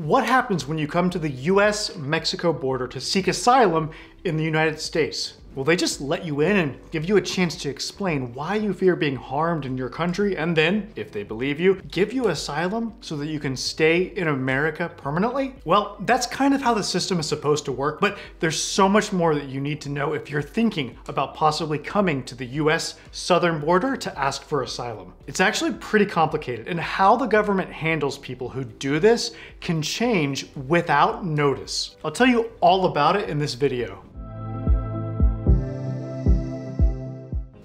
What happens when you come to the U.S. Mexico border to seek asylum in the United States? Will they just let you in and give you a chance to explain why you fear being harmed in your country, and then, if they believe you, give you asylum so that you can stay in America permanently? Well, that's kind of how the system is supposed to work, but there's so much more that you need to know if you're thinking about possibly coming to the US southern border to ask for asylum. It's actually pretty complicated, and how the government handles people who do this can change without notice. I'll tell you all about it in this video.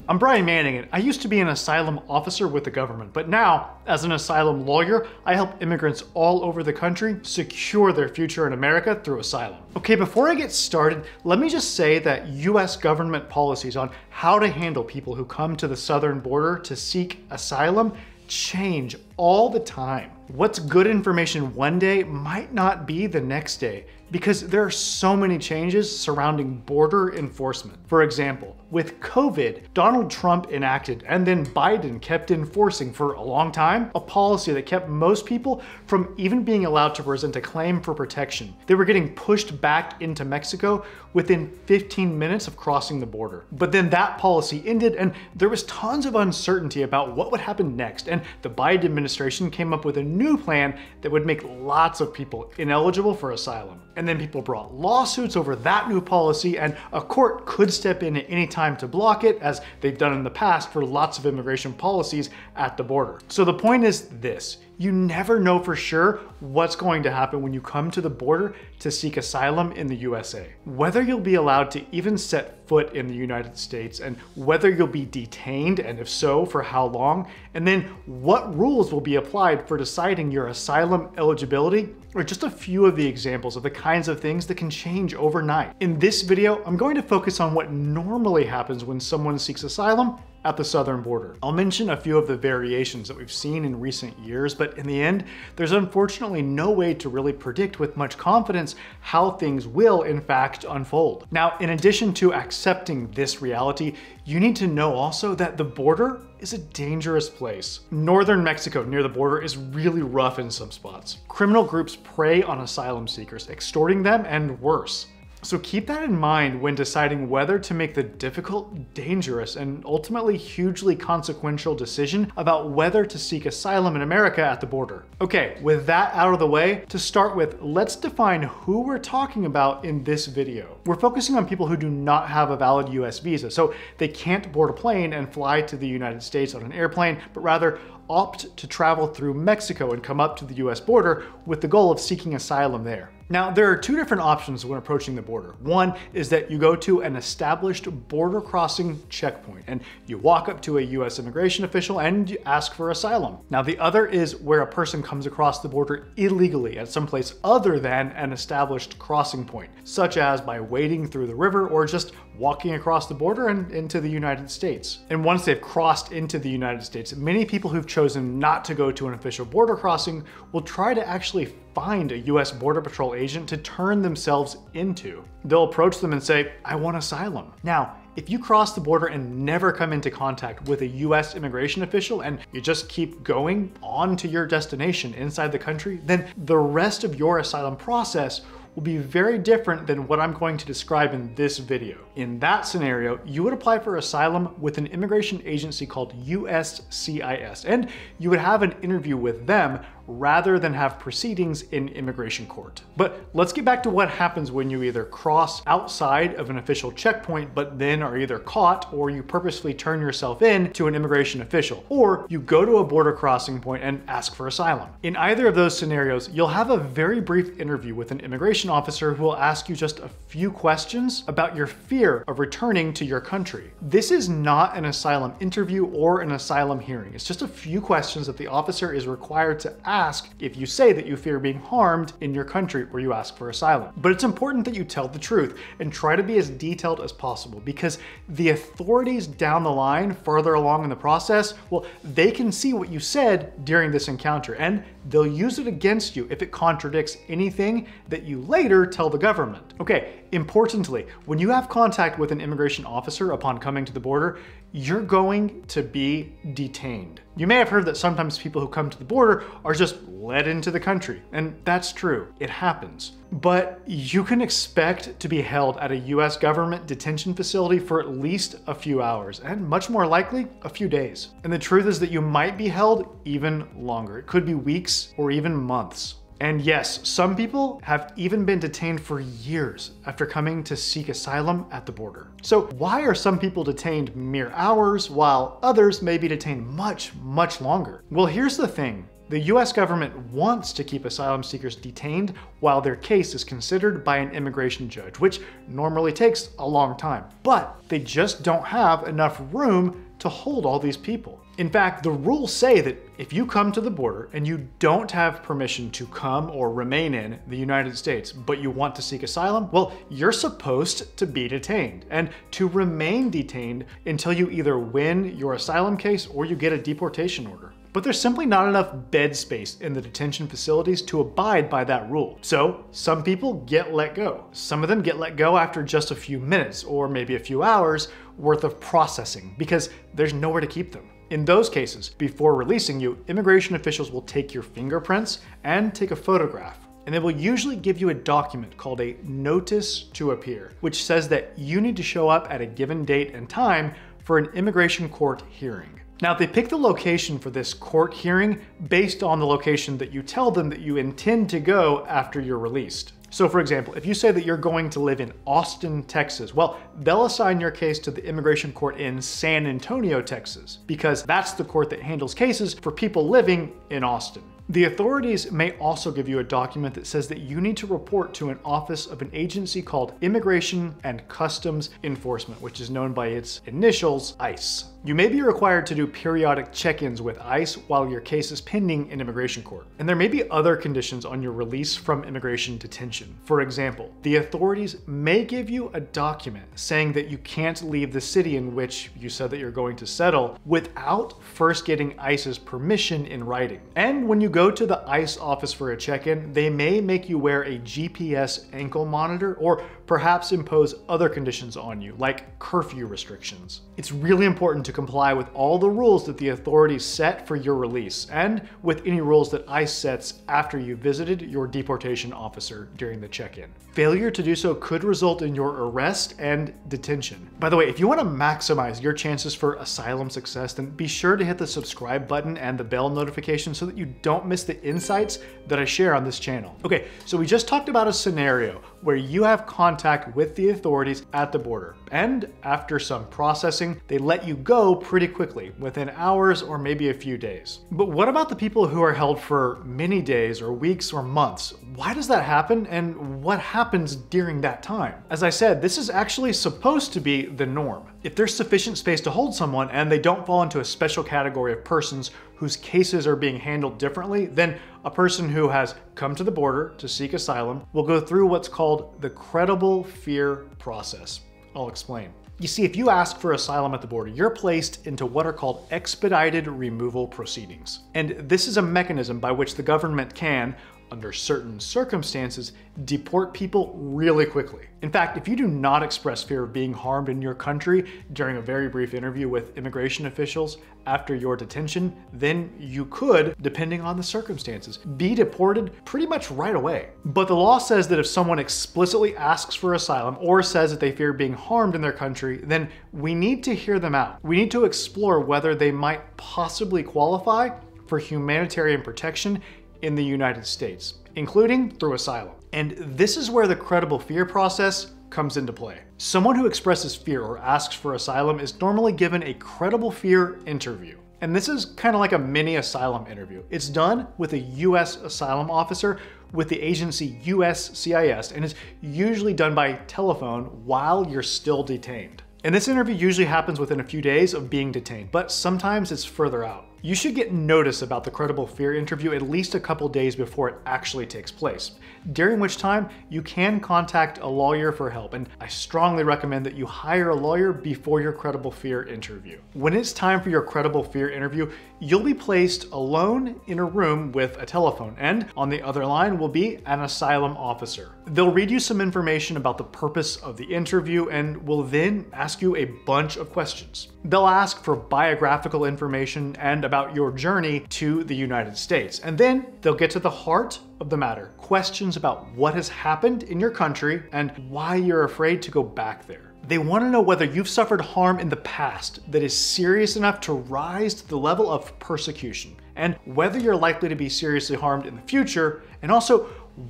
I'm Brian Manning, and I used to be an asylum officer with the government, but now, as an asylum lawyer, I help immigrants all over the country secure their future in America through asylum. Okay, before I get started, let me just say that US government policies on how to handle people who come to the southern border to seek asylum change all the time. What's good information one day might not be the next day, because there are so many changes surrounding border enforcement. For example, with COVID, Donald Trump enacted and then Biden kept enforcing for a long time a policy that kept most people from even being allowed to present a claim for protection. They were getting pushed back into Mexico within 15 minutes of crossing the border. But then that policy ended and there was tons of uncertainty about what would happen next, and the Biden administration came up with a new plan that would make lots of people ineligible for asylum. And then people brought lawsuits over that new policy, and a court could step in at any time to block it, as they've done in the past for lots of immigration policies at the border. So the point is this: you never know for sure what's going to happen when you come to the border to seek asylum in the USA. Whether you'll be allowed to even set foot in the United States, and whether you'll be detained, and if so, for how long, and then what rules will be applied for deciding your asylum eligibility, are just a few of the examples of the kinds of things that can change overnight. In this video, I'm going to focus on what normally happens when someone seeks asylum at the southern border. I'll mention a few of the variations that we've seen in recent years, but in the end, there's unfortunately no way to really predict with much confidence how things will in fact unfold. Now, in addition to accepting this reality, you need to know also that the border is a dangerous place. Northern Mexico near the border is really rough in some spots. Criminal groups prey on asylum seekers, extorting them and worse. So keep that in mind when deciding whether to make the difficult, dangerous, and ultimately hugely consequential decision about whether to seek asylum in America at the border. Okay, with that out of the way, to start with, let's define who we're talking about in this video. We're focusing on people who do not have a valid US visa, so they can't board a plane and fly to the United States on an airplane, but rather opt to travel through Mexico and come up to the US border with the goal of seeking asylum there. Now, there are two different options when approaching the border. One is that you go to an established border crossing checkpoint and you walk up to a US immigration official and you ask for asylum. Now, the other is where a person comes across the border illegally at some place other than an established crossing point, such as by wading through the river or just walking across the border and into the United States. And once they've crossed into the United States, many people who've chosen not to go to an official border crossing will try to actually find a US Border Patrol agent to turn themselves into. They'll approach them and say, "I want asylum." Now, if you cross the border and never come into contact with a US immigration official and you just keep going on to your destination inside the country, then the rest of your asylum process will be very different than what I'm going to describe in this video. In that scenario, you would apply for asylum with an immigration agency called USCIS, and you would have an interview with them rather than have proceedings in immigration court. But let's get back to what happens when you either cross outside of an official checkpoint but then are either caught, or you purposefully turn yourself in to an immigration official, or you go to a border crossing point and ask for asylum. In either of those scenarios, you'll have a very brief interview with an immigration officer who will ask you just a few questions about your fear of returning to your country. This is not an asylum interview or an asylum hearing. It's just a few questions that the officer is required to ask if you say that you fear being harmed in your country where you ask for asylum. But it's important that you tell the truth and try to be as detailed as possible, because the authorities down the line, further along in the process, well, they can see what you said during this encounter, and they'll use it against you if it contradicts anything that you later tell the government. Okay, importantly, when you have contact with an immigration officer upon coming to the border, you're going to be detained. You may have heard that sometimes people who come to the border are just let into the country, and that's true, it happens. But you can expect to be held at a US government detention facility for at least a few hours, and much more likely, a few days. And the truth is that you might be held even longer. It could be weeks or even months. And yes, some people have even been detained for years after coming to seek asylum at the border. So why are some people detained mere hours while others may be detained much, much longer? Well, here's the thing. The US government wants to keep asylum seekers detained while their case is considered by an immigration judge, which normally takes a long time. But they just don't have enough room to hold all these people. In fact, the rules say that if you come to the border and you don't have permission to come or remain in the United States, but you want to seek asylum, well, you're supposed to be detained and to remain detained until you either win your asylum case or you get a deportation order. But there's simply not enough bed space in the detention facilities to abide by that rule. So some people get let go. Some of them get let go after just a few minutes or maybe a few hours worth of processing because there's nowhere to keep them. In those cases, before releasing you, immigration officials will take your fingerprints and take a photograph. And they will usually give you a document called a notice to appear, which says that you need to show up at a given date and time for an immigration court hearing. Now, they pick the location for this court hearing based on the location that you tell them that you intend to go after you're released. So for example, if you say that you're going to live in Austin, Texas, well, they'll assign your case to the immigration court in San Antonio, Texas, because that's the court that handles cases for people living in Austin. The authorities may also give you a document that says that you need to report to an office of an agency called Immigration and Customs Enforcement, which is known by its initials, ICE. You may be required to do periodic check-ins with ICE while your case is pending in immigration court. And there may be other conditions on your release from immigration detention. For example, the authorities may give you a document saying that you can't leave the city in which you said that you're going to settle without first getting ICE's permission in writing. And when you go to the ICE office for a check-in, they may make you wear a GPS ankle monitor or perhaps impose other conditions on you, like curfew restrictions. It's really important to comply with all the rules that the authorities set for your release and with any rules that ICE sets after you visited your deportation officer during the check-in. Failure to do so could result in your arrest and detention. By the way, if you want to maximize your chances for asylum success, then be sure to hit the subscribe button and the bell notification so that you don't miss the insights that I share on this channel. Okay, so we just talked about a scenario where you have contact with the authorities at the border, and after some processing, they let you go pretty quickly, within hours or maybe a few days. But what about the people who are held for many days or weeks or months? Why does that happen, and what happens during that time? As I said, this is actually supposed to be the norm. If there's sufficient space to hold someone and they don't fall into a special category of persons whose cases are being handled differently, then a person who has come to the border to seek asylum will go through what's called the credible fear process. I'll explain. You see, if you ask for asylum at the border, you're placed into what are called expedited removal proceedings. And this is a mechanism by which the government can, under certain circumstances, deport people really quickly. In fact, if you do not express fear of being harmed in your country during a very brief interview with immigration officials after your detention, then you could, depending on the circumstances, be deported pretty much right away. But the law says that if someone explicitly asks for asylum or says that they fear being harmed in their country, then we need to hear them out. We need to explore whether they might possibly qualify for humanitarian protection in the United States, including through asylum. And this is where the credible fear process comes into play. Someone who expresses fear or asks for asylum is normally given a credible fear interview. And this is kind of like a mini asylum interview. It's done with a U.S. asylum officer with the agency USCIS, and it's usually done by telephone while you're still detained. And this interview usually happens within a few days of being detained, but sometimes it's further out. You should get notice about the credible fear interview at least a couple days before it actually takes place, during which time you can contact a lawyer for help, and I strongly recommend that you hire a lawyer before your credible fear interview. When it's time for your credible fear interview, you'll be placed alone in a room with a telephone, and on the other line will be an asylum officer. They'll read you some information about the purpose of the interview and will then ask you a bunch of questions. They'll ask for biographical information and about your journey to the United States, and then they'll get to the heart of the matter, questions about what has happened in your country and why you're afraid to go back there. They want to know whether you've suffered harm in the past that is serious enough to rise to the level of persecution, and whether you're likely to be seriously harmed in the future, and also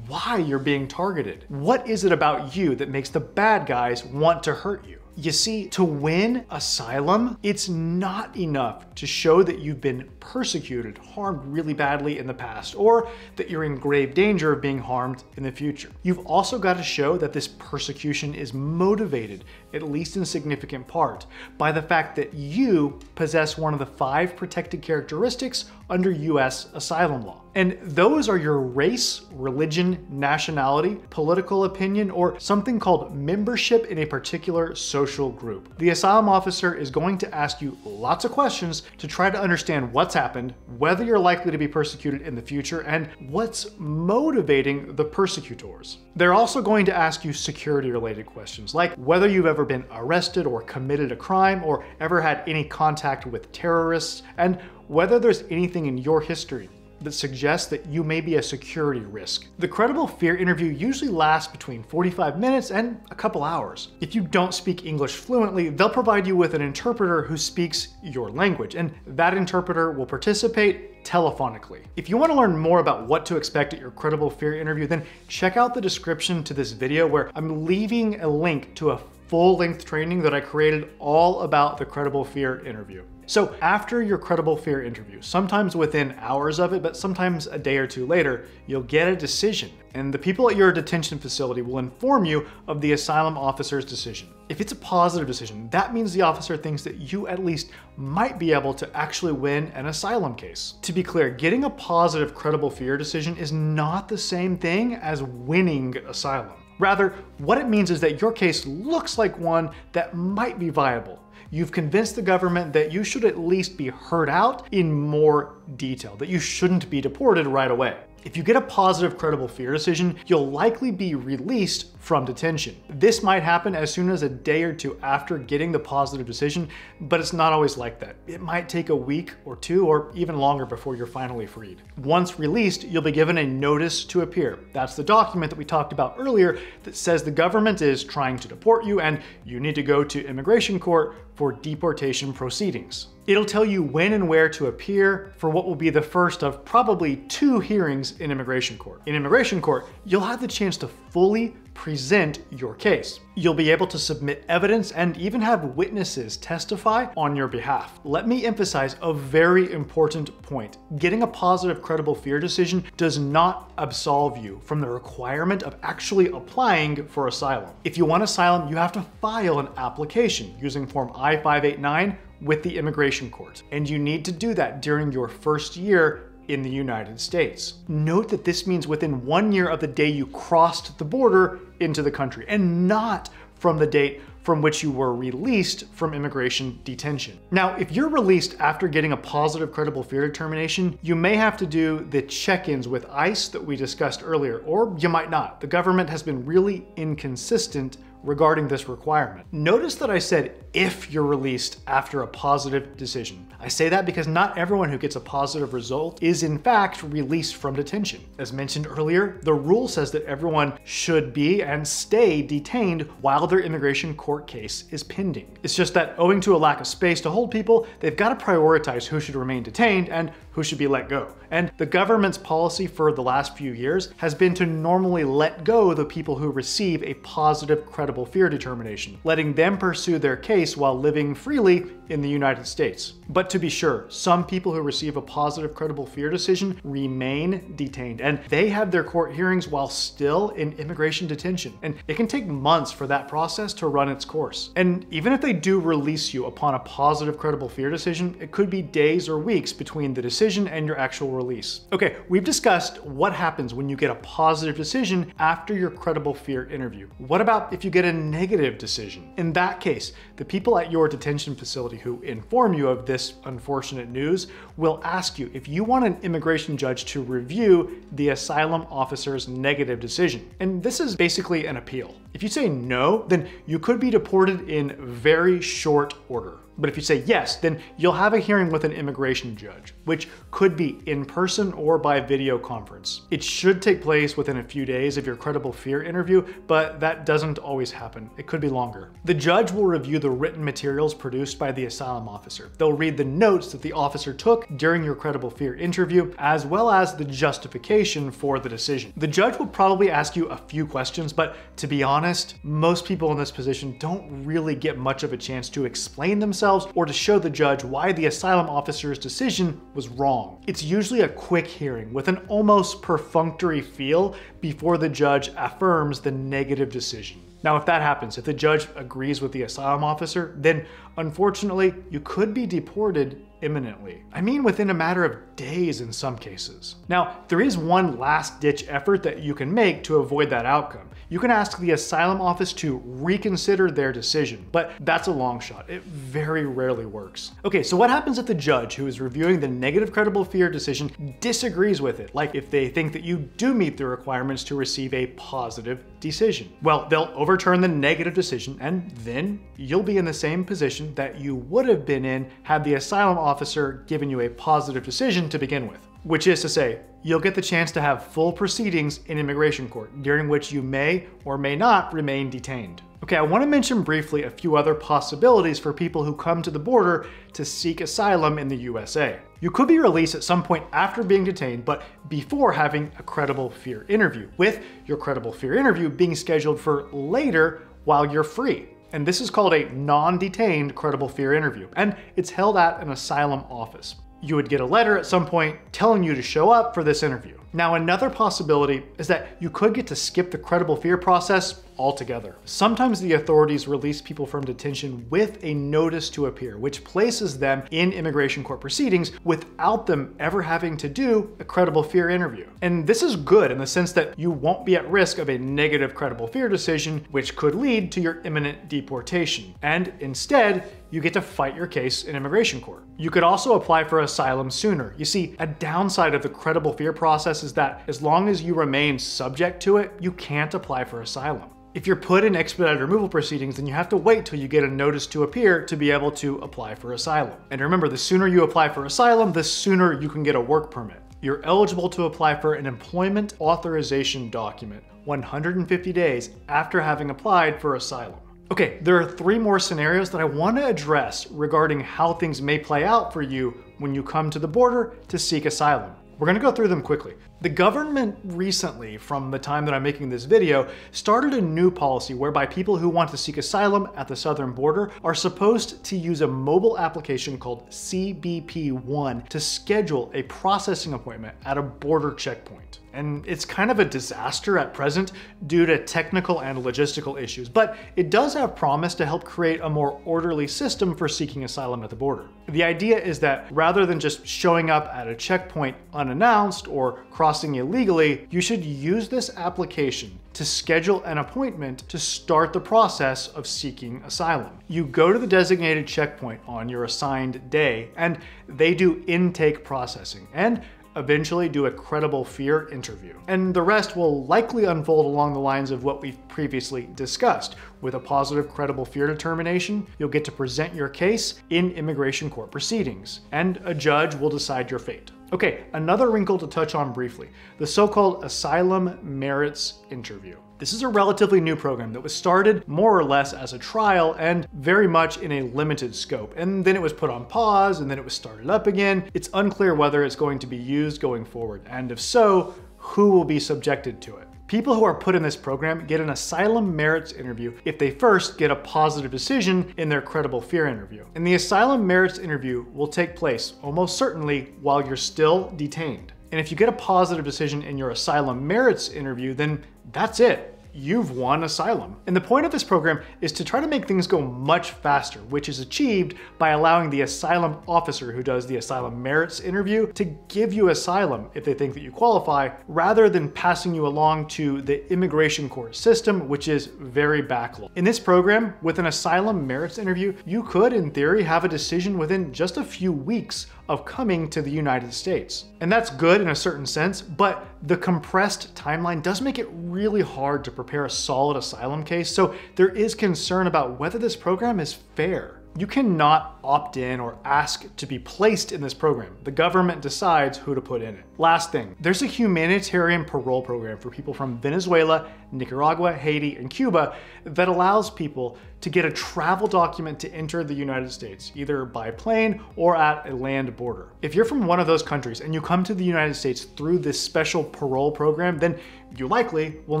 why you're being targeted. What is it about you that makes the bad guys want to hurt you? You see, to win asylum, it's not enough to show that you've been persecuted, harmed really badly in the past, or that you're in grave danger of being harmed in the future. You've also got to show that this persecution is motivated, at least in significant part, by the fact that you possess one of the 5 protected characteristics under U.S. asylum law. And those are your race, religion, nationality, political opinion, or something called membership in a particular social group. The asylum officer is going to ask you lots of questions to try to understand what's happened, whether you're likely to be persecuted in the future, and what's motivating the persecutors. They're also going to ask you security-related questions, like whether you've ever been arrested or committed a crime or ever had any contact with terrorists, and whether there's anything in your history that suggests that you may be a security risk. The credible fear interview usually lasts between 45 minutes and a couple hours. If you don't speak English fluently, they'll provide you with an interpreter who speaks your language, and that interpreter will participate telephonically. If you want to learn more about what to expect at your credible fear interview, then check out the description to this video where I'm leaving a link to a full-length training that I created all about the credible fear interview. So after your credible fear interview, sometimes within hours of it, but sometimes a day or two later, you'll get a decision, and the people at your detention facility will inform you of the asylum officer's decision. If it's a positive decision, that means the officer thinks that you at least might be able to actually win an asylum case. To be clear, getting a positive credible fear decision is not the same thing as winning asylum. Rather, what it means is that your case looks like one that might be viable. You've convinced the government that you should at least be heard out in more detail, that you shouldn't be deported right away. If you get a positive credible fear decision, you'll likely be released from detention. This might happen as soon as a day or two after getting the positive decision, but it's not always like that. It might take a week or two or even longer before you're finally freed. Once released, you'll be given a notice to appear. That's the document that we talked about earlier that says the government is trying to deport you and you need to go to immigration court for deportation proceedings. It'll tell you when and where to appear for what will be the first of probably 2 hearings in immigration court. In immigration court, you'll have the chance to fully present your case. You'll be able to submit evidence and even have witnesses testify on your behalf. Let me emphasize a very important point. Getting a positive credible fear decision does not absolve you from the requirement of actually applying for asylum. If you want asylum, you have to file an application using Form I-589 with the immigration court, and you need to do that during your first year in the United States. Note that this means within 1 year of the day you crossed the border into the country, and not from the date from which you were released from immigration detention. Now, if you're released after getting a positive credible fear determination, you may have to do the check-ins with ICE that we discussed earlier, or you might not. The government has been really inconsistent regarding this requirement. Notice that I said if you're released after a positive decision. I say that because not everyone who gets a positive result is in fact released from detention. As mentioned earlier, the rule says that everyone should be and stay detained while their immigration court case is pending. It's just that owing to a lack of space to hold people, they've got to prioritize who should remain detained and who should be let go. And the government's policy for the last few years has been to normally let go the people who receive a positive credible fear determination, letting them pursue their case while living freely in the United States. But to be sure, some people who receive a positive credible fear decision remain detained, and they have their court hearings while still in immigration detention. And it can take months for that process to run its course. And even if they do release you upon a positive credible fear decision, it could be days or weeks between the decision and your actual release. Okay, we've discussed what happens when you get a positive decision after your credible fear interview. What about if you get a negative decision? In that case, the people at your detention facility who inform you of this unfortunate news will ask you if you want an immigration judge to review the asylum officer's negative decision. And this is basically an appeal. If you say no, then you could be deported in very short order. But if you say yes, then you'll have a hearing with an immigration judge, which could be in person or by video conference. It should take place within a few days of your credible fear interview, but that doesn't always happen. It could be longer. The judge will review the written materials produced by the asylum officer. They'll read the notes that the officer took during your credible fear interview, as well as the justification for the decision. The judge will probably ask you a few questions, but to be honest, most people in this position don't really get much of a chance to explain themselves or to show the judge why the asylum officer's decision was wrong. It's usually a quick hearing with an almost perfunctory feel before the judge affirms the negative decision. Now, if that happens, if the judge agrees with the asylum officer, then unfortunately, you could be deported imminently. I mean, within a matter of days in some cases. Now, there is one last-ditch effort that you can make to avoid that outcome. You can ask the asylum office to reconsider their decision, but that's a long shot. It very rarely works. Okay, so what happens if the judge who is reviewing the negative credible fear decision disagrees with it? Like if they think that you do meet the requirements to receive a positive decision? Well, they'll overturn the negative decision, and then you'll be in the same position that you would have been in had the asylum officer given you a positive decision to begin with. Which is to say, you'll get the chance to have full proceedings in immigration court, during which you may or may not remain detained. Okay, I want to mention briefly a few other possibilities for people who come to the border to seek asylum in the USA. You could be released at some point after being detained, but before having a credible fear interview, with your credible fear interview being scheduled for later while you're free. And this is called a non-detained credible fear interview, and it's held at an asylum office. You would get a letter at some point telling you to show up for this interview. Now, another possibility is that you could get to skip the credible fear process altogether. Sometimes the authorities release people from detention with a notice to appear, which places them in immigration court proceedings without them ever having to do a credible fear interview. And this is good in the sense that you won't be at risk of a negative credible fear decision, which could lead to your imminent deportation. And instead, you get to fight your case in immigration court. You could also apply for asylum sooner. You see, a downside of the credible fear process is that as long as you remain subject to it, you can't apply for asylum. If you're put in expedited removal proceedings, then you have to wait till you get a notice to appear to be able to apply for asylum. And remember, the sooner you apply for asylum, the sooner you can get a work permit. You're eligible to apply for an employment authorization document 150 days after having applied for asylum. Okay, there are 3 more scenarios that I want to address regarding how things may play out for you when you come to the border to seek asylum. We're going to go through them quickly. The government recently, from the time that I'm making this video, started a new policy whereby people who want to seek asylum at the southern border are supposed to use a mobile application called CBP-1 to schedule a processing appointment at a border checkpoint. And it's kind of a disaster at present due to technical and logistical issues, but it does have promise to help create a more orderly system for seeking asylum at the border. The idea is that rather than just showing up at a checkpoint unannounced or crossing illegally, you should use this application to schedule an appointment to start the process of seeking asylum. You go to the designated checkpoint on your assigned day, and they do intake processing and eventually do a credible fear interview. And the rest will likely unfold along the lines of what we've previously discussed, with a positive credible fear determination, you'll get to present your case in immigration court proceedings, and a judge will decide your fate. Okay, another wrinkle to touch on briefly, the so-called Asylum Merits Interview. This is a relatively new program that was started more or less as a trial and very much in a limited scope. And then it was put on pause and then it was started up again. It's unclear whether it's going to be used going forward. And if so, who will be subjected to it? People who are put in this program get an asylum merits interview if they first get a positive decision in their credible fear interview. And the asylum merits interview will take place almost certainly while you're still detained. And if you get a positive decision in your asylum merits interview, then that's it. You've won asylum. And the point of this program is to try to make things go much faster, which is achieved by allowing the asylum officer who does the asylum merits interview to give you asylum if they think that you qualify, rather than passing you along to the immigration court system, which is very backlogged. In this program, with an asylum merits interview, you could, in theory, have a decision within just a few weeks of coming to the United States. And that's good in a certain sense, but the compressed timeline does make it really hard to prepare a solid asylum case, so there is concern about whether this program is fair. You cannot opt in or ask to be placed in this program. The government decides who to put in it. Last thing, there's a humanitarian parole program for people from Venezuela, Nicaragua, Haiti, and Cuba that allows people to get a travel document to enter the United States, either by plane or at a land border. If you're from one of those countries and you come to the United States through this special parole program, then you likely will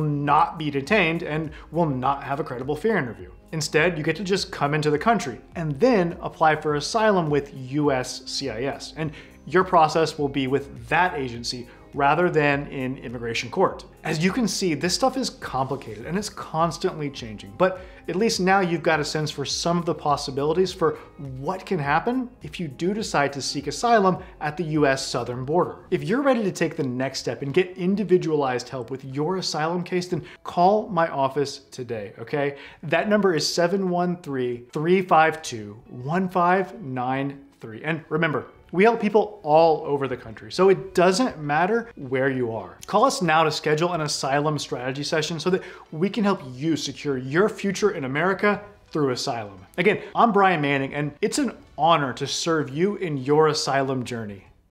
not be detained and will not have a credible fear interview. Instead, you get to just come into the country and then apply for asylum with U.S. CIS. And your process will be with that agency rather than in immigration court. As you can see, this stuff is complicated and it's constantly changing, but at least now you've got a sense for some of the possibilities for what can happen if you do decide to seek asylum at the US southern border. If you're ready to take the next step and get individualized help with your asylum case, then call my office today, okay? That number is 713-352-1593. And remember, we help people all over the country, so it doesn't matter where you are. Call us now to schedule an asylum strategy session so that we can help you secure your future in America through asylum. Again, I'm Brian Manning, and it's an honor to serve you in your asylum journey.